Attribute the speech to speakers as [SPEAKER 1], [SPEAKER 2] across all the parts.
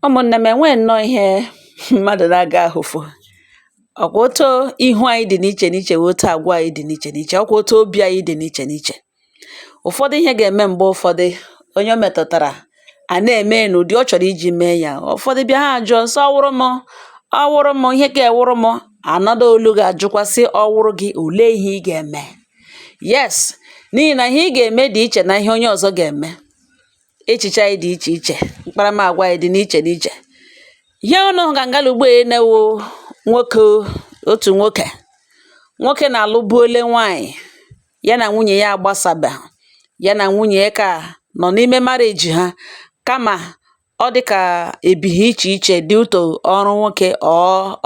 [SPEAKER 1] Ụmụnne m enwee nnọọ ihe mmadụ na-aga ahụfụ. Ọkwa otu ihu anyị dị n'iche n'iche wee otu agwa anyị dị n'iche n'iche, ọkwa otu obi anyị dị n'iche n'iche. Ụfọdụ ihe ga-eme mgbe ụfọdụ onye o metụtara a na-eme n'ụdị ọ chọrọ iji mee ya. Ụfọdụ bịa ha ajụọ sị ọwụrụ m ihe ga-ewụrụ m, another olu ga-ajụkwa sị ọwụrụ gị olee ihe ị ga-eme. Yes, n'ihi na ihe ị ga-eme dị iche na ihe onye ọzọ ga-eme. Echiche anyị dị iche iche, mkparamagwa anyị dị n'iche n'iche. Ihe unu ga-ngala ugbo na-ewu otu nwoke na-alụbuole nwaanyị, ya na nwunye ya agbasabeghị, ya na nwunye ya ka nọ n'ime marriage ha, kama ọ dị ka ebighị iche iche dị uto ọrụ nwoke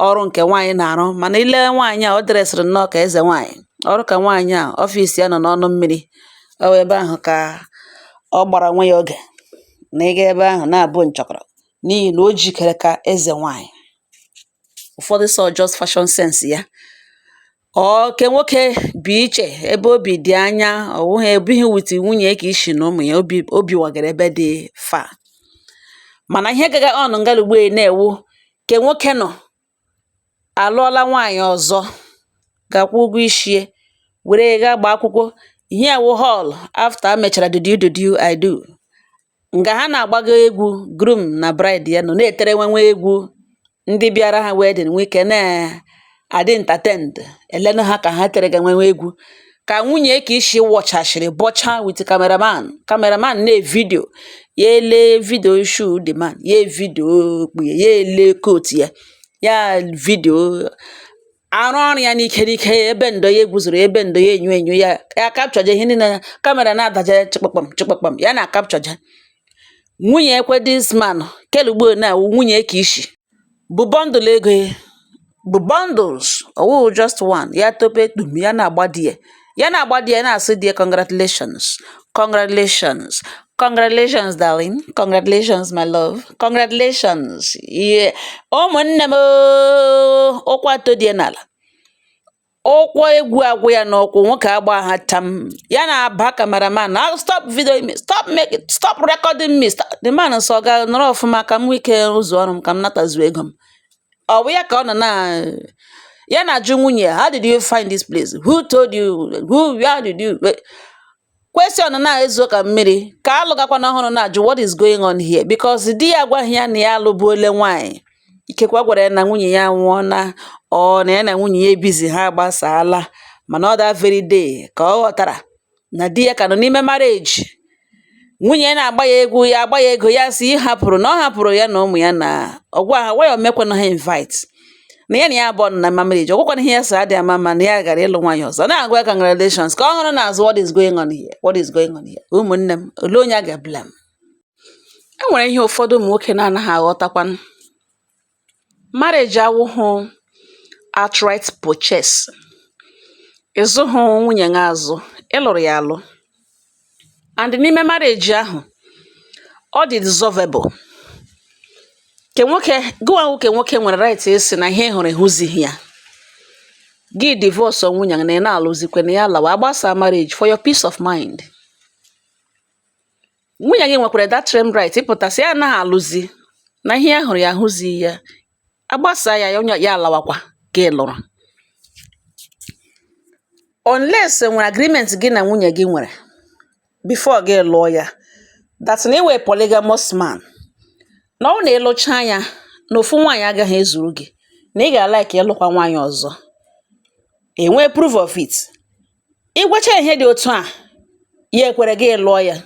[SPEAKER 1] ọrụ nke nwaanyị na-arụ. Mana ile nwaanyị a ọ dịresịrị nnọọ ka eze nwaanyị, ọrụ ka nwaanyị a ọfịs ya nọ n'ọnụ mmiri. Ọ wụ ebe ahụ ka ọ gbara nwe ya oge na ịga ebe ahụ na-abụ nchọkọrọ, n'ihi na o jikere ka eze nwaanyị. Ụfọdụ sọ just fashion sense ya. Ke nwoke bụ iche ebe obi dị anya, ọwụghị ebighị wit nwunye ka isi na ụmụ ya, obi wagara ebe dị far. Mana ihe gaga ọnụ ngalugbo na-ewu ke nwoke nọ alụọla nwaanyị ọzọ, gakwa ụgwọ ishie, were gaa gbaa akwụkwọ. Ihe ewu hall after mechara did you I do. Nga ha na-agbago egwu, groom na bride ya nọ na-etere nwenwe egwu. Ndị bịara ha wedding wike na-adị entertained, elenu ha ka ha tere ga nwenwe egwu. Ka nwunye ka isi wọchashịrị bọcha with cameraman na-evidio, ya ele video shoot the man, ya evidio kpuye, ya ele coat ya vidio arụ ọrụ ya n'ike n'ike, ebe ndo ya egwuzoro, ebe ndo ya enyo ya kapchọje ihe niile, kamera na-adaje chịkpakpam ya na kapchọje. Nwunye ekwe this man kelugbo na-awụ nwunye ka ishi bụ bọndụl ego ya, bụ bundles, ọwụ just one, ya tope dum ya na-agba di ya na-asị di ya congratulations darling, congratulations my love, congratulations. Ụmụnne m, ụkwụ atọ dị n'ala, ụkwụ egwu agwụ ya n'ụkwụ, nwoke agba ha tam ya na-aba cameraman na stop video me, stop recording me. The man nsọ ga nọrọ ọfụma ka m ike ụzọ ọrụ m ka m natazu ego m. Ọ bụ ya ka ọ nọ na ya na-ajụ nwunye, how did you find this place, who told you, where did you question na-ezo ka mmiri. Ka alụgakwa n'ọhụrụ na-ajụ what is going on here, because di ya agwaghị ya na ya alụbuole nwaanyị. Ikekwa gwara ya na nwunye ya nwụọ na ya na nwunye ya ebizi, ha agbasaala. Mana ọ that very day ka ọ ghọtara na di ya ka nọ n'ime marriage. Nwunye na-agba ya egwu, ya agba ya ego, ya si ịhapụrụ na ọ hapụrụ ya na ụmụ ya, na ọgwa ha waya omekwana ha invite na ya na ya abụọ na marriage. Ọgwụkwana ihe ya so adị ama ma na ya gara ịlụ nwaanyị ọzọ, na-agwa congratulations ka ọ hụrụ na-azụ what is going on here. Ụmụnne m, ole onye a ga-blame? E nwere ihe ụfọdụ ụmụ nwoke na-anaghị aghọtakwanụ. Marriage awụhụ outright purchase. Ịzụhụ nwunye gị azụ, ịlụrụ ya alụ. And n'ime marriage ahụ, ọ dị dissolvable. Ke nwoke nwere right isi na ihe hụrụ ehụzighị ya. Gị divorce nwunye na ị na-alụzikwe na ya lawa, agbasa marriage for your peace of mind. Nwunye gị nwekwara that same right ịpụtasị ya anaghị alụzi na ihe ya hụrụ ya ahụzighị ya, agbasa ya onye ya alawakwa gị lụrụ. Unless nwere agreement gị na nwunye gị nwere before gị lụọ ya, that na iwe polygamous man, na ọ na-ịlụcha ya na ofu nwaanyị agaghị ezuru gị, na ị ga-alike ịlụkwa nwaanyị ọzọ, enwe proof of it. Ịgwacha ihe dị otu a, ya ekwere gị lụọ ya,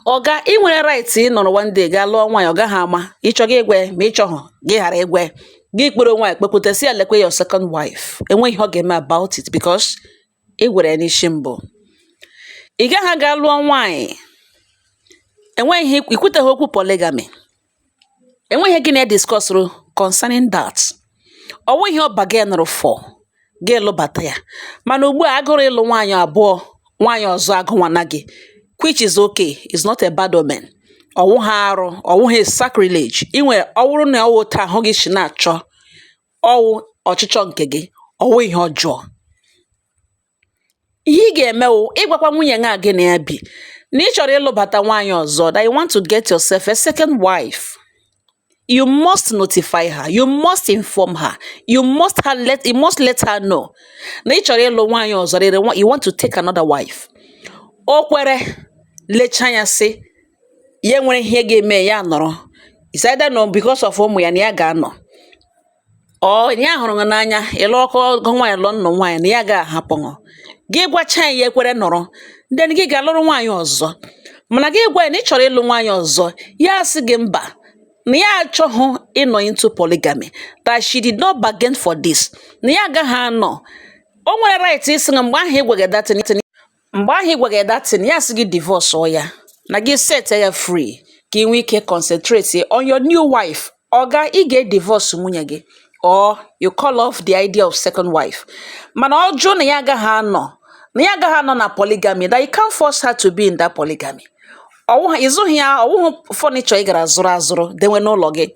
[SPEAKER 1] ọga ị nwere right ịnọrọ one day ga lụọ nwaanyị, ọ gaghị ama ịchọ gị igwe ma ịchọghọ gị ghara igwe gị kpere nwaanyị kpepụtasị ya lekwe your second wife. Enweghị ihe ọ ga-eme about it because ị gwere ya n'isi mbụ. Ị gaghị aga lụọ nwaanyị, enweghị ikwuteghị okwu polygamy, enweghị gị na-discuss concerning that. Ọnweghị ihe ọba gị nụrụ for gị lụbata ya. Mana ugbu a agụrụ ịlụ nwaanyị abụọ, nwaanyị ọzọ agụnwana gị, which is okay, is not a bad omen. Ọwụghị arụ, ọwụghị sacrilege. Inwe ọwụrụ na ọwụ taa ahụ gị si na-achọ, ọwụ ọchịchọ nke gị, ọwụ ihe ọjọọ. Ihe ị ga-eme wụ ịgwakwa nwunye gị gị na ya bi na ị chọrọ ịlụbata nwaanyị ọzọ, that you want to get yourself a second wife. you must notify her, you must inform her, you must let her know na ị chọrọ ịlụ nwaanyị ọzọ, you want to take another wife. O kwere, lecha anya sị ya nwere ihe ga-eme ya nọrọ. It's either no because of ụmụ ya na ya ga-anọ, ọ ya hụrụ gị n'anya ịlụ ọkọ nwaanyị lụọ nnụ nwaanyị na ya ga-ahapụ gị gwacha ya ekwere nọrọ, then gị ga-alụrụ nwaanyị ọzọ. Mana gị gwa ya na ị chọrọ ịlụ nwaanyị ọzọ, ya sị gị mba na ya achọghị ịnọ into polygamy, that she did not bargain for this, na ya agaghị anọ. O nwere right isi na mgbe ahụ ịgwaghị datin ya sị gị divorce ya na gị set ya free ka ị nwee ike concentrate on your new wife. Oga, ị ga-divorce nwunye gị, or you call off the idea of second wife. Mana ọ jụ na ya agaghị anọ na polygamy, that you can't force her to be in that polygamy. Ịzụghị ya, ọwụghụ furniture ị gara azụrụ denwe n'ụlọ gị,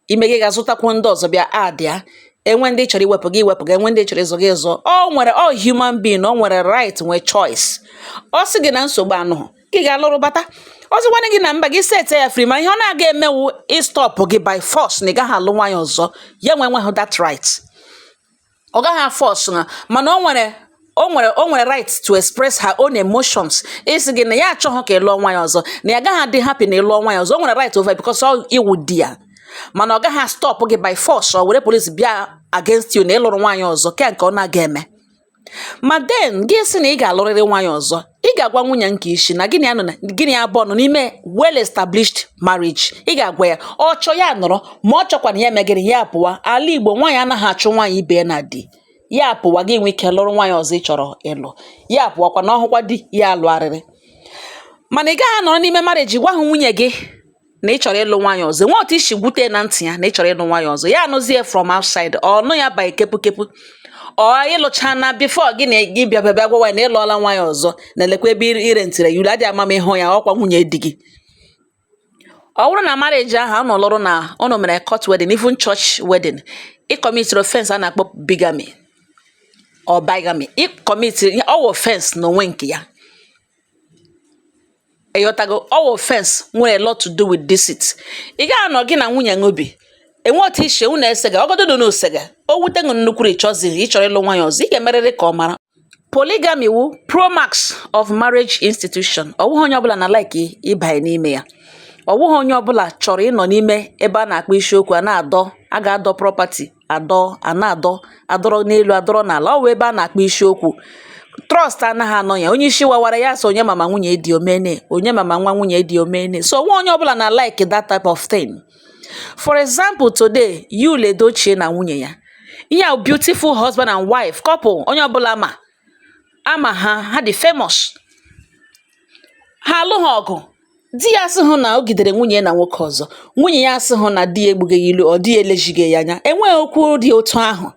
[SPEAKER 1] ime gị ga-azụtakwu ndị ọzọ bịa add ya. Enwe ndị chọrọ iwepụ gị, enwe ndị chọrọ ịzụ gị ịzụ. O nwere human being, o nwere right, nwee choice. Ọ sị gị na nsogbu anụghị, gị ga-alụrụ bata. Ọzọkwana gị na mba gị set ya free, ma ihe ọ na-aga emewu stop gị by force na ị gaghị alụ nwaanyị ọzọ. Ya nweghị that right. Ọ gaghị force na, mana o nwere right to express her own emotions. Isi gị na ya achọghị ka ị lụọ nwaanyị ọzọ, na ya gaghị adị happy na ị lụọ nwaanyị ọzọ. O nwere right over because ọ iwu di ya. Mana ọ gaghị stop gị by force, ọ were police bịa against you na ịlụrụ nwaanyị ọzọ, ka nke ọ na-aga eme. Ma then gị sị na ị ga-alụrịrị nwaanyị ọzọ, ị ga-agwa nwunye nke isi na gịnị abụọ nọ n'ime well established marriage. Ị ga-agwa ya ọ chọ ya nọrọ, ma ọ chọkwa na ya megịrị ya pụwa. Ala Igbo nwaanyị anaghị achụ nwaanyị ibe na di ya pụwa, gị nwee ike lụrụ nwaanyị ọzọ ị chọrọ ịlụ. Ya pụwakwa na ọhụkwa di ya alụgharịrị. Mana ị gaghị anọrọ n'ime marriage gwa hụ nwunye gị na ị chọrọ ịlụ nwaanyị ọzọ. Nwa otu isi gwute na ntị ya na ị chọrọ ịlụ nwaanyị ọzọ, ya anụzie from outside, ọ nụ ya by kepu. Ọ ịlụcha na before gị na gị bịa gwa na ịlụọla nwaanyị ọzọ, na elekwa ebe irentịrị yuru adị ama m ịhụ ya, ọkwa nwunye di gị. Ọ bụrụ na marriage ahụ ọ nọ lụrụ na ọ nọ mere court wedding, even church wedding, ị commit offense a na-akpọ bigamy or bigamy. Ị commit offense n'onwe nke ya. Eyotago, all offense nwere a lot to do with deceit. Ị ga-anọ gị na nwunye ngobi, enwe otu ishe unu esega, ọgodo no osega, o wute nnukwu ị chọrọ ịlụ nwaanyị ọzọ, ị ga-emerịrị ka ọ mara. Polygamy wu promax of marriage institution. Ọwụghị onye ọbụla na like ịbanye n'ime ya. Ọwụghị onye ọbụla chọrọ ịnọ n'ime ebe a na-akpọ isiokwu a ga-adọ property, adọrọ n'elu, adọrọ n'ala. Ọ wụ ebe a na-akpọ isiokwu. Trust anaghị anọ ya. Onye isi wawara ya so onye mama nwunye dị omene, onye mama nwa nwunye dị omene. So onye ọbụla na like that type of thing. For example, today, you Ledochie na nwunye ya. Yeah, beautiful husband and wife couple. Onye ọbụla ama ha dị famous. Ha alụghị ọgụ. Di ya asị hụ na o gidere nwunye na nwoke ọzọ. Nwunye ya asị hụ na di egbughị ilu, ọ di elejighị ya anya. Enweghị okwu dị otu ahụ.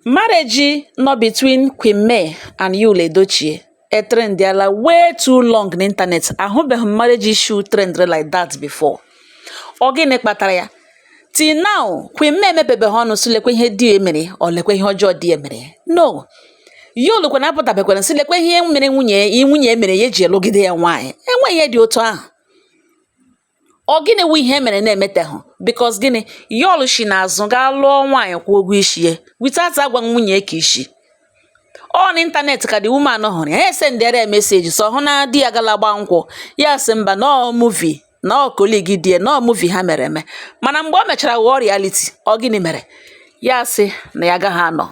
[SPEAKER 1] Marriage no between Queen May and Yul Edochie trendiala way too long na internet. Ahụbeghị marriage issue trend like that before. Ọ gịnị kpatara ya? Till now, Queen May emepebeghị ọnụ sị lekwe ihe di emere, ọ lekwe ihe ọjọọ di emere. No. Yul kwana apụtabekwara sị lekwe ihe mere nwunye emere ya eji elụgide ya nwaanyị. Enweghị ihe dị otu ahụ. Ọ gịnị wu ihe mere na-emetehụ? Because gịnị? Yul shi n'azụ gaa lụọ nwaanyị kwụọ ụgwọ isi ya without agwa nwunye ka isi. On internet ka the woman hụrụ ya sendere message so hụ na di ya gala gba nkwụ. Ya sị mba no movie, no colleague die, no movie ha mere eme. Mana mgbe o mechara wụọ reality, ọ gịnị mere? Ya sị na ya gaghị anọ.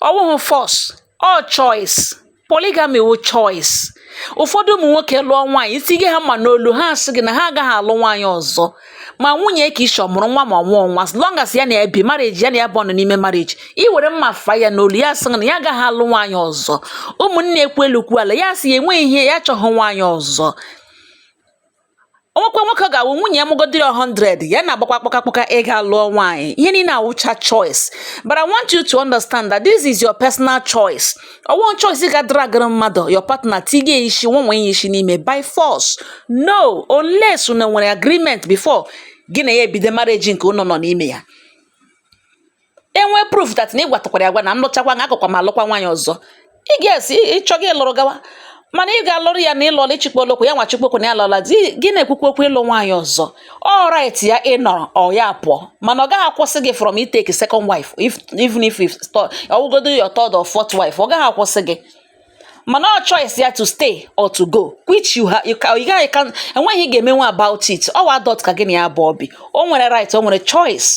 [SPEAKER 1] Ọ wụghụ force, all choice. Polygamy wu choice. Ụfọdụ ụmụ nwoke lụọ nwaanyị itinye ha ma n'olu ha asị gị na ha agaghị alụ nwaanyị ọzọ. Ma nwunye ka ịchọ mụrụ nwa ma nwụọ nwa, as long as ya na-ebi marriage, ya na ya bụ ọnụ n'ime marriage, i were mma fa ya n'olu ya sị na ya agaghị alụ nwaanyị ọzọ. Ụmụnne ekwu elukwu ala ya sị enwe ihe ya chọghị nwaanyị ọzọ. Onwekwe nwoke ga-awụ nwunye ya mụgodiri 100 ya na-agbakwa kpọkakpọka ịga lụọ nwaanyị. Ihe niile awụcha choice. But I want you to understand that this is your personal choice. Ọwụghị choice ga drag mmadụ, your partner tige isi nwenwe isi n'ime by force. No, unless unu nwere agreement before gị na ya ebido marriage nke unu nọ n'ime ya. Enwe proof that na ịgwatakwara agwa na m lụchakwa na akụkwa ma alụkwa nwaanyị ọzọ. Ị ga-esi ịchọ gị lụrụ gawa. mana ị ga-alụrụ ya na ịlụọla ịchịkpolokwu ya nwa chịkpokwu na ya lụọla gị na-ekwukwu okwu ịlụ nwaanyị ọzọ all right ya ịnọrọ ọ ya pụọ mana ọ gaghị akwụsị gị from itake second wife even if ọwụgodo your third or fourth wife ọ gaghị akwụsị gị mana ọ choice ya to stay or to go which you gaghị enweghị ị ga-emenwe about it ọwa adult ka gị na ya bụ obi o nwere right o nwere choice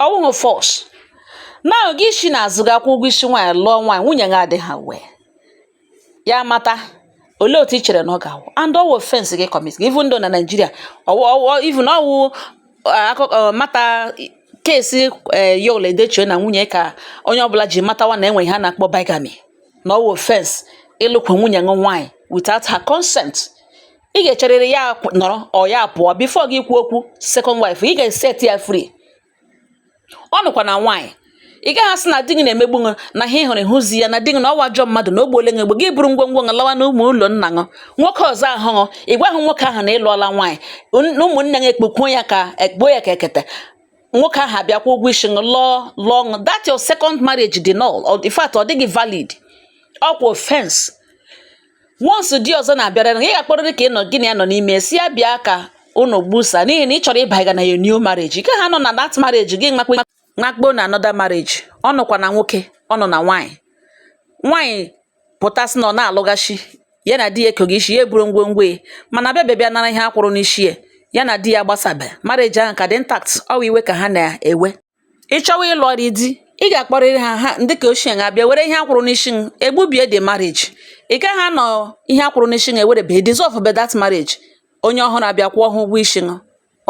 [SPEAKER 1] ọ wụghị force na gị isi n'azụ ga akwụ ụgwọ isi nwaanyị lụọ nwaanyị nwunye gị adịghị wee ya mata olee otu ị chere na ọ ga-awụ and ọwụ offense gị commit even though na Nigeria even ọwụ akụkọ mata kesi Yul Edochie na nwunye ka onye ọbụla ji matawa na enwe ha na-akpọ bigamy na ọwụ offense ịlụkwa nwunye gị nwaanyị without her consent ị ga-echerịrị ya nọrọ ọ ya pụọ before gị kwuo okwu second wife ị ga-set ya free ọ nụkwa na nwaanyị ị gaghị asị na di gị na-emegbu gị na ihe hụrụ ịhụzi ya na di gị na ọwa ajọ mmadụ na ogbuole gị egbe gị buru ngwongwo gị lawa n'ụmụ ụlọ nna gị nwoke ọzọ ahụ ị gwaghị nwoke ahụ na ịlụọla nwaanyị na ụmụnne gị ekpukwo ya ka ekpo ya ka ekete nwoke ahụ abịakwa ụgwọ isi gị lụọ that your second marriage dị null in fact ọ dịghị valid ọkwa offense once di ọzọ na-abịara ị ga-akpọrịrị ka ị nọ gị na ya nọ n'ime si ya bịa ka unu gbusa n'ihi na ị chọrọ ịbanye na your new marriage ị gaghị anọ na that marriage gị nakpo na another marriage ọ nọkwa na nwoke ọ nọ na nwaanyị pụtasị na ọ na-alụghachi ya na di ya ekoghị isi ya eburu ngwongwo mana bịa nara ihe akwụrụ n'isi ya na di ya gbasabe marriage ahụ ka dị intact ọwa iwe ka ha na-ewe ịchọwa ịlụọrị di ị ga-akpọrịrị ha ndị ka ochie ga-abịa were ihe akwụrụ n'isi egbubie the marriage ị gaghị anọ ihe akwụrụ n'isi ewerebe dissolve that marriage onye ọhụrụ abịa kwụọ ha ụgwọ isi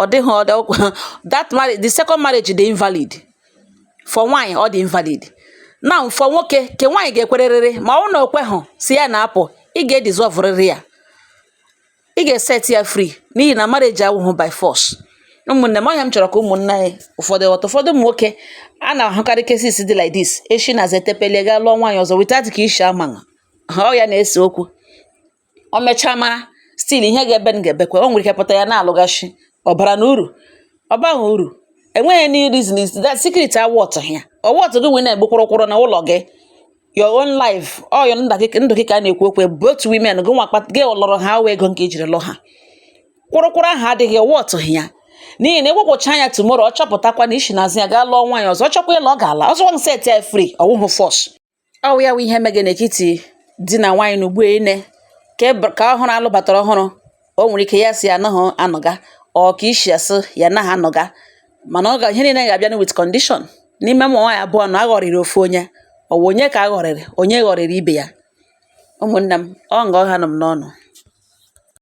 [SPEAKER 1] ọ dịghị that marriage the second marriage dị invalid for nwaanyị ọ dị invalid now for nwoke ke nwaanyị ga-ekwerịrịrị ma ọ na okweghị si ya na-apụ ị ga-edizọvụrịrị ya ị ga-eset ya free n'ihi na marriage awụhụ by force ụmụnne m ọhịa m chọrọ ka ụmụnne anyị ụfọdụ ụmụ nwoke a na-ahụkarị cases dị like this echi na zetepele ga lụọ nwaanyị ọzọ without ka ishi ama ọ ya na-ese okwu o mechaa mara still ihe ga-ebekwe o nwere ike pụta ya na-alụghachi ọbara na uru ọ baghị uru enweghị any reason that secret awọtụ ya ọwọtụ gị nwee na-egbu kwụrụkwụrụ na ụlọ gị your own life ọyọ ndụ gị ka a na-ekwu okwu both women gị gị lọrọ ha wee ego nke ejiri lụ ha kwụrụkwụrụ ahụ adịghị ọwọtụ ya n'ihi na ewepụcha anya tomorrow ọ chọpụtakwa na isi n'azụ ya gaa lụọ nwaanyị ọzọ ọ chọkwa ịlụ ọ ga-ala ọzọ set ya free ọwụhụ force ọwụ ya wụ ihe mege n'etiti di na nwaanyị na ugbu ine ka ọhụrụ alụbatara ọhụrụ o nwere ike ya si anaghị anọga ọ ka isi asị ya naghị anọga mana ọ ga ihe niile ga-abịa with condition n'ime ụmụ nwaanyị abụọ na aghọrịrị ofu onye ọ bụ onye ka aghọrịrị onye ghọrịrị ibe ya ụmụnne m ọ nga ọha nọ m n'ọnụ